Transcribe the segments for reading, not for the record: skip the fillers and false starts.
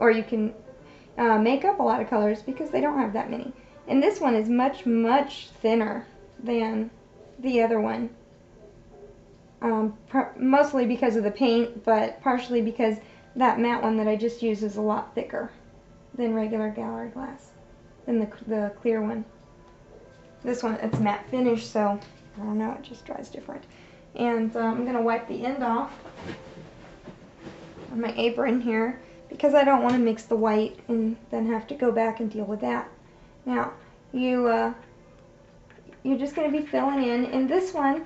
or you can make up a lot of colors because they don't have that many. And this one is much, much thinner than the other one. Mostly because of the paint, but partially because that matte one that I just used is a lot thicker than regular gallery glass, than the clear one. This one, it's matte finish, so I don't know, it just dries different. And I'm going to wipe the end off on my apron here because I don't want to mix the white and then have to go back and deal with that. Now, you're just going to be filling in this one,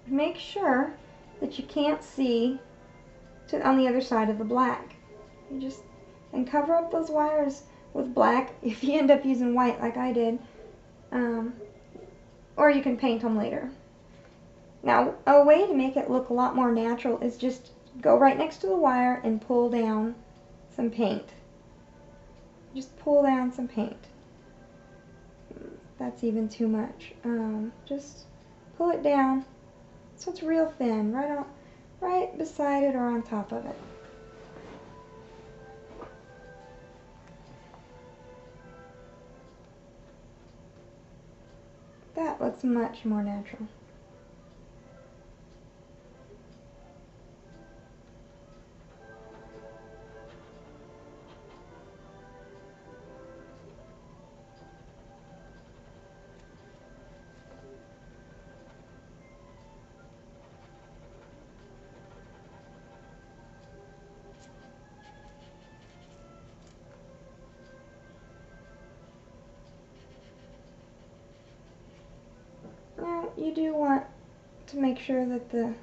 make sure that you can't see on the other side of the black. And cover up those wires with black if you end up using white like I did. Or you can paint them later. Now, a way to make it look a lot more natural is just go right next to the wire and pull down some paint. Just pull down some paint. That's even too much. Just pull it down so it's real thin, right beside it or on top of it. That looks much more natural. Now, you do want to make sure that the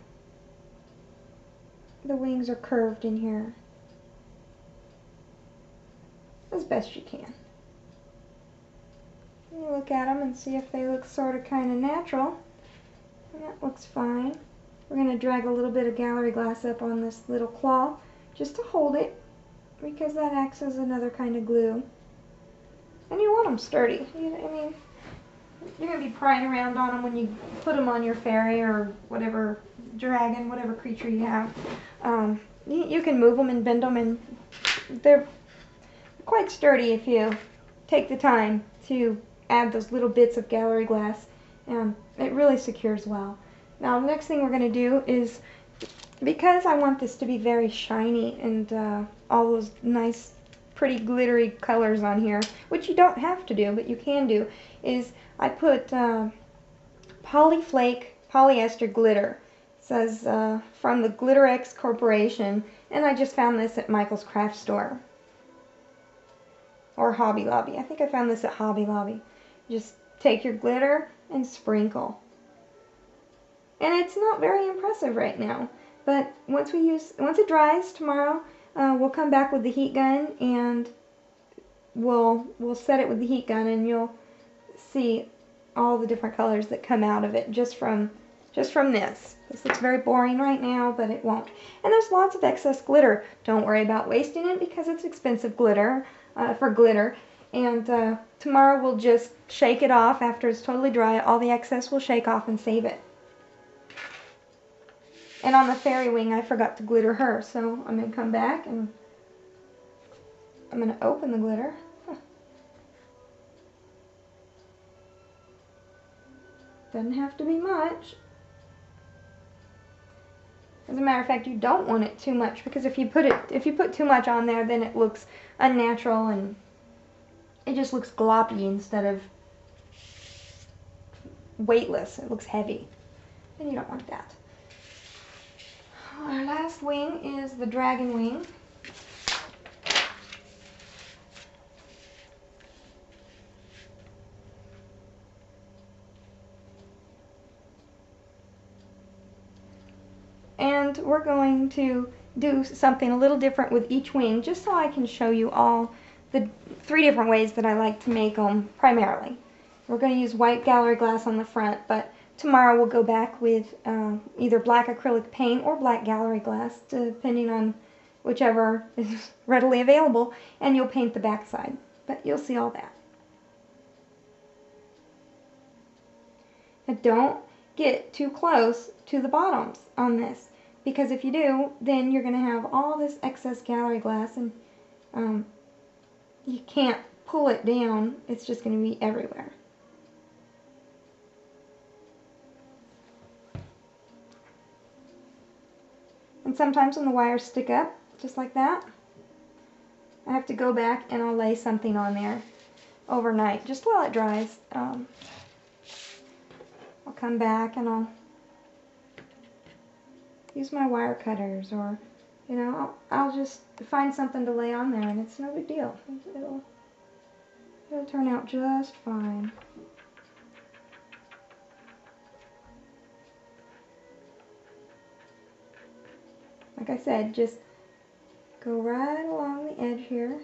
wings are curved in here as best you can. You look at them and see if they look sort of kind of natural. And that looks fine. We're going to drag a little bit of gallery glass up on this little claw just to hold it because that acts as another kind of glue. And you want them sturdy. I mean, you're going to be prying around on them when you put them on your fairy or whatever dragon, whatever creature you have. You can move them and bend them, and they're quite sturdy if you take the time to add those little bits of gallery glass, and it really secures well. Now the next thing we're going to do is, because I want this to be very shiny and all those nice pretty glittery colors on here, which you don't have to do, but you can do, is I put Polyflake polyester glitter. It says from the Glitter X Corporation, and I just found this at Michael's Craft Store. Or Hobby Lobby. I think I found this at Hobby Lobby. Just take your glitter and sprinkle. And it's not very impressive right now, but once it dries tomorrow, we'll come back with the heat gun and we'll set it with the heat gun, and you'll see all the different colors that come out of it just from this. This looks very boring right now, but it won't. And there's lots of excess glitter. Don't worry about wasting it because it's expensive glitter for glitter. And tomorrow we'll just shake it off after it's totally dry. All the excess we'll shake off and save it. And on the fairy wing, I forgot to glitter her, so I'm going to come back and I'm going to open the glitter. Doesn't have to be much. As a matter of fact, you don't want it too much, because if you put too much on there, then it looks unnatural and it just looks gloppy instead of weightless. It looks heavy, and you don't want that. Our last wing is the dragon wing. And we're going to do something a little different with each wing, just so I can show you all the 3 different ways that I like to make them primarily. We're going to use white gallery glass on the front, but tomorrow we'll go back with either black acrylic paint or black gallery glass, depending on whichever is readily available, and you'll paint the back side. But you'll see all that. And don't get too close to the bottoms on this, because if you do, then you're going to have all this excess gallery glass, and you can't pull it down. It's just going to be everywhere. And sometimes when the wires stick up, just like that, I have to go back and I'll lay something on there overnight, just while it dries. I'll come back and I'll use my wire cutters, or, you know, I'll just find something to lay on there, and it's no big deal. It'll turn out just fine. Like I said, just go right along the edge here.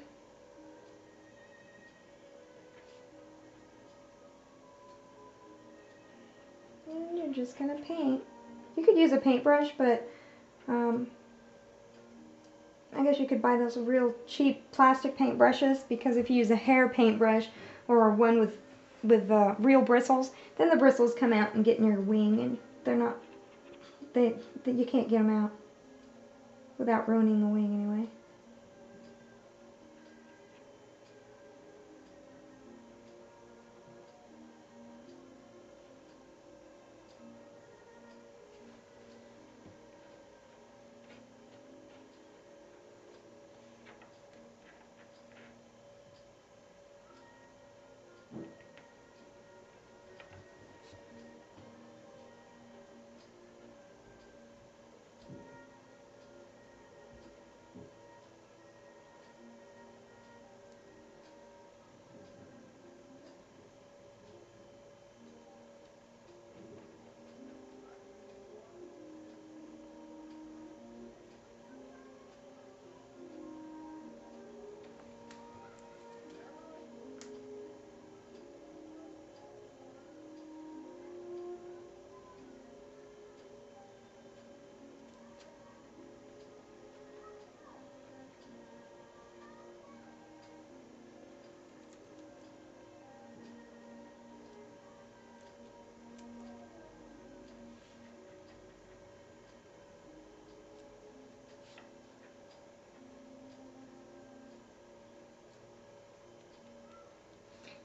And you're just going to paint. You could use a paintbrush, but I guess you could buy those real cheap plastic paintbrushes, because if you use a hair paintbrush or one with real bristles, then the bristles come out and get in your wing, and you can't get them out without ruining the wing anyway.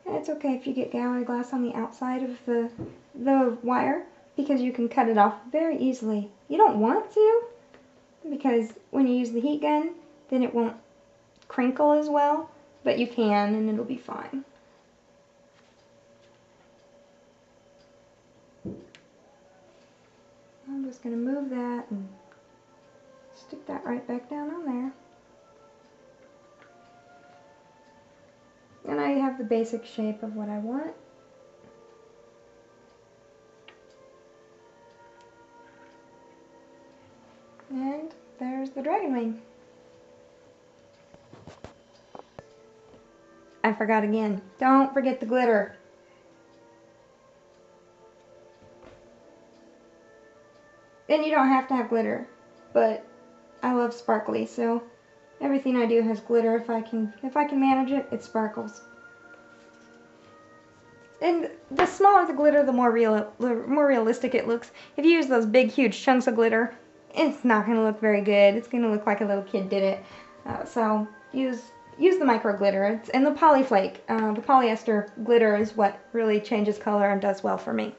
And it's okay if you get gallery glass on the outside of the wire, because you can cut it off very easily. You don't want to, because when you use the heat gun, then it won't crinkle as well, but you can, and it'll be fine. I'm just going to move that and stick that right back down on there. And I have the basic shape of what I want. And there's the dragon wing. I forgot again. Don't forget the glitter. And you don't have to have glitter, but I love sparkly, so everything I do has glitter. If I can manage it, it sparkles. And the smaller the glitter, the more realistic it looks. If you use those big, huge chunks of glitter, it's not going to look very good. It's going to look like a little kid did it. So use the micro glitter. And the polyflake, the polyester glitter is what really changes color and does well for me.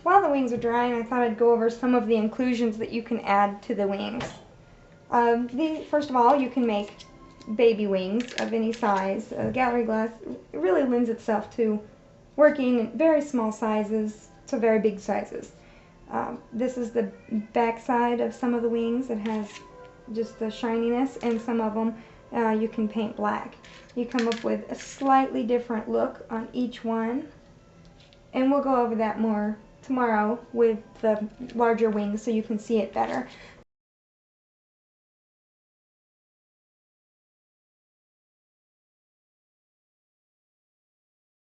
While the wings are drying, I thought I'd go over some of the inclusions that you can add to the wings. First of all, you can make baby wings of any size. Gallery glass really lends itself to working in very small sizes to very big sizes. This is the back side of some of the wings. It has just the shininess, and some of them you can paint black. You come up with a slightly different look on each one, and we'll go over that more tomorrow with the larger wings so you can see it better.